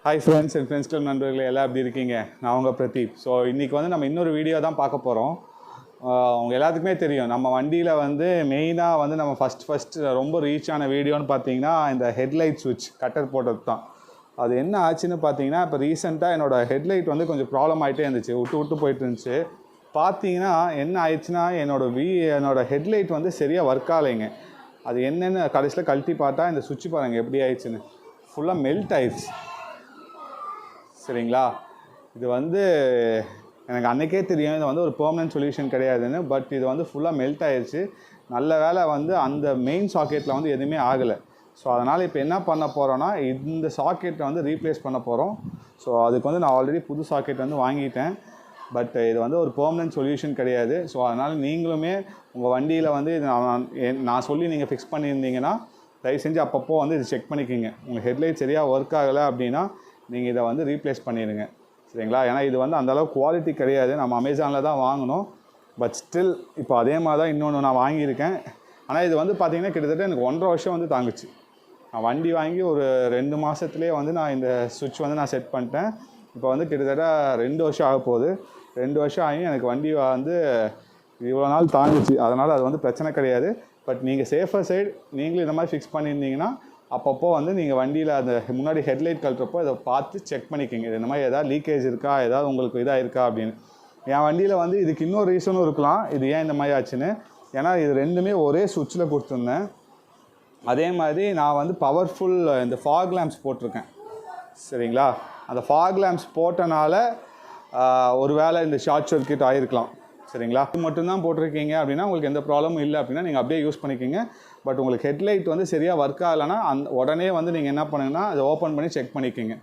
Hi friends and friends club நண்பர்களே எல்லாம் எப்படி இருக்கீங்க? நான் உங்க பிரதீப். ஸோ இன்றைக்கி வந்து நம்ம இன்னொரு வீடியோ தான் பார்க்க போகிறோம். உங்கள் எல்லாத்துக்குமே தெரியும் நம்ம வண்டியில் வந்து மெயினாக வந்து நம்ம ஃபஸ்ட்டு ரொம்ப ரீச் ஆன வீடியோன்னு பார்த்தீங்கன்னா இந்த ஹெட்லைட் சுவிட்ச் கட்டர் போட்டது தான். அது என்ன ஆச்சுன்னு பார்த்தீங்கன்னா இப்போ ரீசெண்டாக என்னோடய ஹெட்லைட் வந்து கொஞ்சம் ப்ராப்ளம் ஆகிட்டே இருந்துச்சு, விட்டு போயிட்டு இருந்துச்சு. பார்த்தீங்கன்னா என்ன ஆயிடுச்சுன்னா என்னோடய ஹெட்லைட் வந்து சரியாக ஒர்க் ஆகலைங்க. அது என்னென்னு கடைசியில் கழட்டி பார்த்தா இந்த சுவிட்ச் பாருங்கள் எப்படி ஆயிடுச்சுன்னு, ஃபுல்லாக மெல்ட் ஆயிடுச்சு. சரிங்களா, இது வந்து எனக்கு அன்றைக்கே தெரியும் இது வந்து ஒரு பெர்மனன்ட் சொல்யூஷன் கிடையாதுன்னு. பட் இது வந்து ஃபுல்லாக மெல்ட் ஆயிடுச்சு. நல்ல வேலை வந்து அந்த மெயின் சாக்கெட்டில் வந்து எதுவுமே ஆகலை. ஸோ அதனால் இப்போ என்ன பண்ண போகிறோன்னா இந்த சாக்கெட்டை வந்து ரீப்ளேஸ் பண்ண போகிறோம். ஸோ அதுக்கு வந்து நான் ஆல்ரெடி புது சாக்கெட் வந்து வாங்கிட்டேன். பட் இது வந்து ஒரு பெர்மனன்ட் சொல்யூஷன் கிடையாது. ஸோ அதனால் நீங்களுமே உங்கள் வண்டியில் வந்து நான் சொல்லி நீங்கள் ஃபிக்ஸ் பண்ணியிருந்தீங்கன்னா தயவு செஞ்சு அப்பப்போ வந்து இது செக் பண்ணிக்கிங்க. உங்கள் ஹெட்லைட் சரியாக ஒர்க் ஆகலை அப்படின்னா நீங்கள் இதை வந்து ரீப்ளேஸ் பண்ணிடுங்க. சரிங்களா, ஏன்னா இது வந்து அந்தளவுக்கு குவாலிட்டி கிடையாது. நம்ம அமேசானில் தான் வாங்கினோம். பட் ஸ்டில் இப்போ அதே மாதிரி தான் இன்னொன்று நான் வாங்கியிருக்கேன். ஆனால் இது வந்து பார்த்திங்கன்னா கிட்டத்தட்ட எனக்கு 1.5 வருஷம் வந்து தாங்குச்சு. நான் வண்டி வாங்கி ஒரு 2 மாதத்துலேயே வந்து நான் இந்த சுவிட்ச் வந்து நான் செட் பண்ணிட்டேன். இப்போ வந்து கிட்டத்தட்ட 2 வருஷம் ஆக போகுது. 2 வருஷம் ஆகி எனக்கு வண்டி வந்து இவ்வளோ நாள் தாங்குச்சு. அதனால் அது வந்து பிரச்சனை கிடையாது. பட் நீங்கள் சேஃபர் சைடு நீங்களும் இந்த மாதிரி ஃபிக்ஸ் பண்ணியிருந்தீங்கன்னா அப்பப்போ வந்து நீங்கள் வண்டியில் அந்த முன்னாடி ஹெட்லைட் கழட்டுறப்போ இதை பார்த்து செக் பண்ணிக்கோங்க. இந்த மாதிரி எதாவது லீக்கேஜ் இருக்கா, ஏதாவது உங்களுக்கு இதாக இருக்கா அப்படின்னு. என் வண்டியில் வந்து இதுக்கு இன்னொரு ரீசனும் இருக்கலாம், இது ஏன் இந்த மாதிரி ஆச்சுன்னு. ஏன்னா இது ரெண்டுமே ஒரே சுவிட்சில் கொடுத்துருந்தேன். அதே மாதிரி நான் வந்து பவர்ஃபுல் இந்த ஃபாக் லேம்ப்ஸ் போட்டிருக்கேன். சரிங்களா, அந்த ஃபாக் லேம்ப்ஸ் போட்டனால ஒரு வேளை இந்த ஷார்ட் சர்க்யூட் ஆகிருக்கலாம். சரிங்களா, இது மட்டும்தான் போட்டிருக்கீங்க அப்படின்னா உங்களுக்கு எந்த ப்ராப்ளமும் இல்லை அப்படின்னா நீங்கள் அப்படியே யூஸ் பண்ணிக்கிங்க. பட் உங்களுக்கு ஹெட்லைட் வந்து சரியாக ஒர்க் ஆகலைன்னா உடனே வந்து நீங்கள் என்ன பண்ணுங்கன்னா அதை ஓப்பன் பண்ணி செக் பண்ணிக்கிங்க.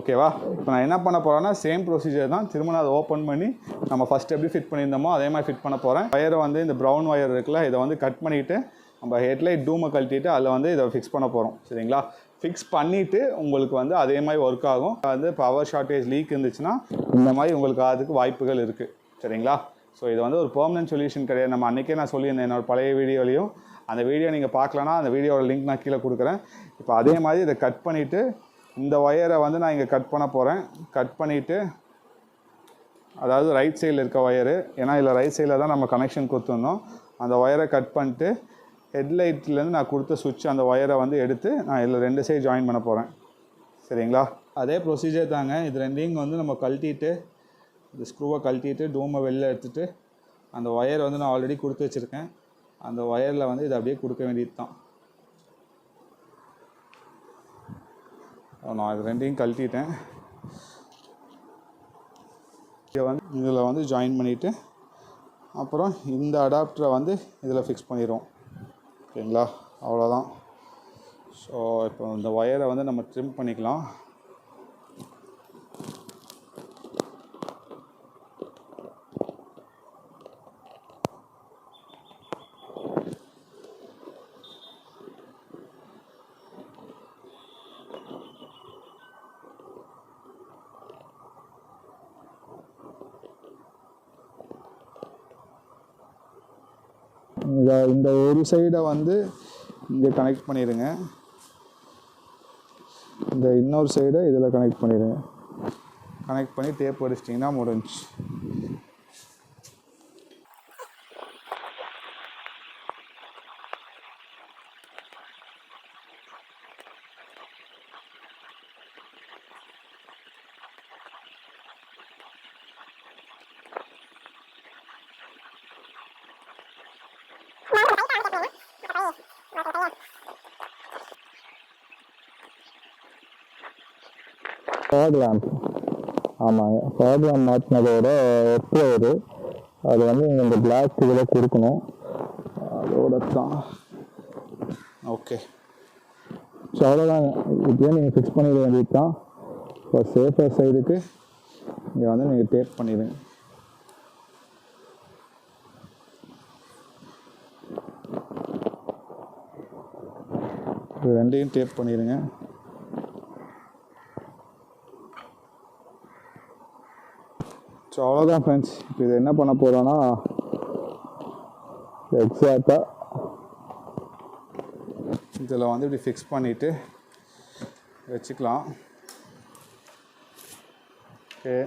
ஓகேவா, இப்போ நான் என்ன பண்ண போகிறேன்னா சேம் ப்ரொசீஜர் தான். திரும்ப நான் அதை ஓப்பன் பண்ணி நம்ம ஃபஸ்ட் எப்படி ஃபிட் பண்ணியிருந்தோமோ அதே மாதிரி ஃபிட் பண்ண போகிறேன். ஒயரை வந்து இந்த ப்ரௌன் ஒயர் இருக்குல்ல, இதை வந்து கட் பண்ணிவிட்டு நம்ம ஹெட்லைட் டூமை கழட்டிட்டு அதில் வந்து இதை ஃபிக்ஸ் பண்ண போகிறோம். சரிங்களா, ஃபிக்ஸ் பண்ணிவிட்டு உங்களுக்கு வந்து அதே மாதிரி ஒர்க் ஆகும். வந்து பவர் ஷார்ட்டேஜ் லீக் இருந்துச்சுன்னா இந்த மாதிரி உங்களுக்கு அதுக்கு வாய்ப்புகள் இருக்குது. சரிங்களா, ஸோ இது வந்து ஒரு பெர்மனன்ட் சொல்யூஷன் கிடையாது. நம்ம அன்றைக்கே நான் சொல்லியிருந்தேன் என்னோட பழைய வீடியோலையும். அந்த வீடியோ நீங்கள் பார்க்கலன்னா அந்த வீடியோட லிங்க் நான் கீழே கொடுக்குறேன். இப்போ அதே மாதிரி இதை கட் பண்ணிவிட்டு இந்த ஒயரை வந்து நான் இங்கே கட் பண்ண போகிறேன். கட் பண்ணிவிட்டு அதாவது ரைட் சைடில் இருக்க ஒயரு, ஏன்னா இதில் ரைட் சைடில் தான் நம்ம கனெக்ஷன் கொடுத்துருந்தோம். அந்த ஒயரை கட் பண்ணிட்டு ஹெட்லைட்லேருந்து நான் கொடுத்த சுவிட்ச் அந்த ஒயரை வந்து எடுத்து நான் இதில் 2 சைடு ஜாயின் பண்ண போகிறேன். சரிங்களா, அதே ப்ரொசீஜர் தாங்க. இது ரெண்டையும் வந்து நம்ம கழட்டிட்டு இந்த ஸ்க்ரூவை கழட்டிட்டு டூமை வெளில எடுத்துகிட்டு அந்த ஒயர் வந்து நான் ஆல்ரெடி கொடுத்து வச்சுருக்கேன். அந்த ஒயரில் வந்து இதை அப்படியே கொடுக்க வேண்டியது தான். நான் இது ரெண்டையும் கழட்டிட்டேன். இதை வந்து இதில் வந்து ஜாயின் பண்ணிவிட்டு அப்புறம் இந்த அடாப்டரை வந்து இதில் ஃபிக்ஸ் பண்ணிடுவோம். ஓகேங்களா, அவ்வளோதான். ஸோ இப்போ இந்த ஒயரை வந்து நம்ம ட்ரிம் பண்ணிக்கலாம். இந்த ஒரு சைடை வந்து இங்கே கனெக்ட் பண்ணிடுங்க, இந்த இன்னொரு சைடை இதில் கனெக்ட் பண்ணிடுங்க. கனெக்ட் பண்ணி டேப் அடிச்சிட்டிங்கன்னா முடிஞ்சு. ஃபாக் லேம்ப், ஆமாங்க, ஃபாக் லேம்ப் மாற்றினதோட ஒர்க் அது வந்து நீங்கள் இந்த பிளாக் இதில் கொடுக்கணும். அதோட தான். ஓகே, ஸோ அவ்வளோதாங்க. இப்படியே நீங்கள் ஃபிக்ஸ் பண்ணிட வேண்டியது தான். இப்போ சேஃபர் சைடுக்கு இங்கே வந்து நீங்கள் டேப் பண்ணிடுங்க. இது ரெண்டையும் டேப் பண்ணிடுங்க. ஸோ அவ்வளோதான் ஃப்ரெண்ட்ஸ். இப்போ இது என்ன பண்ண போகிறோன்னா எக்ஸாக்டாக இதில் வந்து இப்படி ஃபிக்ஸ் பண்ணிவிட்டு வச்சுக்கலாம். ஓகே,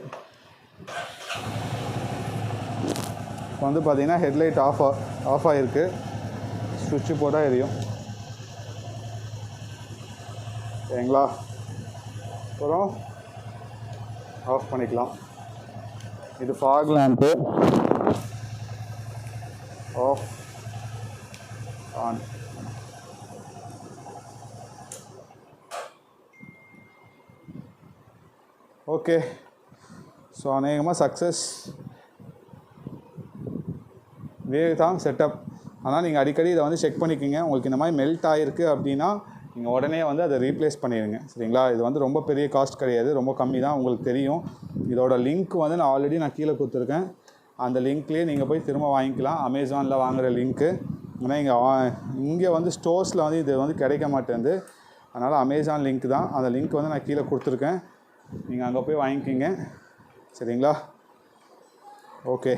இப்போ வந்து பார்த்தீங்கன்னா ஹெட்லைட் ஆஃப் ஆகிருக்கு. சுவிட்சு போட்டால் எரியும். சரிங்களா? அப்புறம் ஆஃப் பண்ணிக்கலாம். இது fog lamp. Off, on. Okay, so அநேகமாக சக்ஸஸ். இதே தான் செட்டப். ஆனால் நீங்கள் அடிக்கடி இதை வந்து செக் பண்ணிக்கோங்க. உங்களுக்கு இந்த மாதிரி மெல்ட் ஆகிருக்கு அப்படின்னா நீங்கள் உடனே வந்து அதை ரீப்ளேஸ் பண்ணிடுங்க. சரிங்களா? இது வந்து ரொம்ப பெரிய காஸ்ட் கிடையாது, ரொம்ப கம்மி தான், உங்களுக்கு தெரியும். இதோட லிங்க் வந்து நான் ஆல்ரெடி கீழே கொடுத்துருக்கேன். அந்த லிங்க்லேயே நீங்கள் போய் திரும்ப வாங்கிக்கலாம். அமேசானில் வாங்குகிற லிங்க்கு. ஏன்னா இங்கே வந்து ஸ்டோர்ஸில் வந்து இது வந்து கிடைக்க மாட்டேங்குது. அதனால் அமேசான் லிங்க் தான். அந்த லிங்க் வந்து நான் கீழே கொடுத்துருக்கேன். நீங்கள் அங்கே போய் வாங்கிக்கிங்க. சரிங்களா? ஓகே,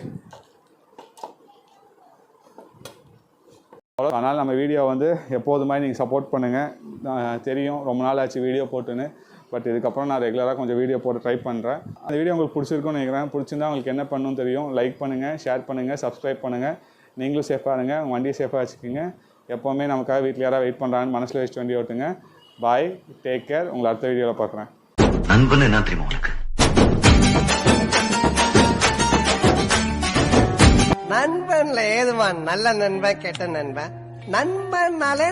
அதனால் நம்ம வீடியோ வந்து எப்போது மாதிரி நீங்கள் சப்போர்ட் பண்ணுங்கள். தெரியும் ரொம்ப நாள் ஆச்சு வீடியோ போட்டுன்னு. பட் இதுக்கப்புறம் நான் ரெகுலராக கொஞ்சம் வீடியோ போட்டு ட்ரை பண்ணுறேன். அந்த வீடியோ உங்களுக்கு பிடிச்சிருக்குன்னு நினைக்கிறேன். பிடிச்சிருந்தா உங்களுக்கு என்ன பண்ணணும்னு தெரியும். லைக் பண்ணுங்கள், ஷேர் பண்ணுங்கள், சப்ஸ்கிரைப் பண்ணுங்கள். நீங்களும் சேஃபாக இருங்க, உங்கள் வண்டியை சேஃபாக வச்சுக்கோங்க. எப்போவுமே நமக்காக வீட்டில் யாராவது வெயிட் பண்ணுறாங்கன்னு மனசில் வச்சுட்டு வண்டி ஓட்டுங்க. பாய், டேக் கேர். உங்களை அடுத்த வீடியோவில் பார்க்குறேன். நண்பன் என்ன தெரியுமா உங்களுக்கு? நண்பன்ல ஏதுவான் நல்ல நண்பன் கெட்ட நண்பன்? நண்பன்னாலே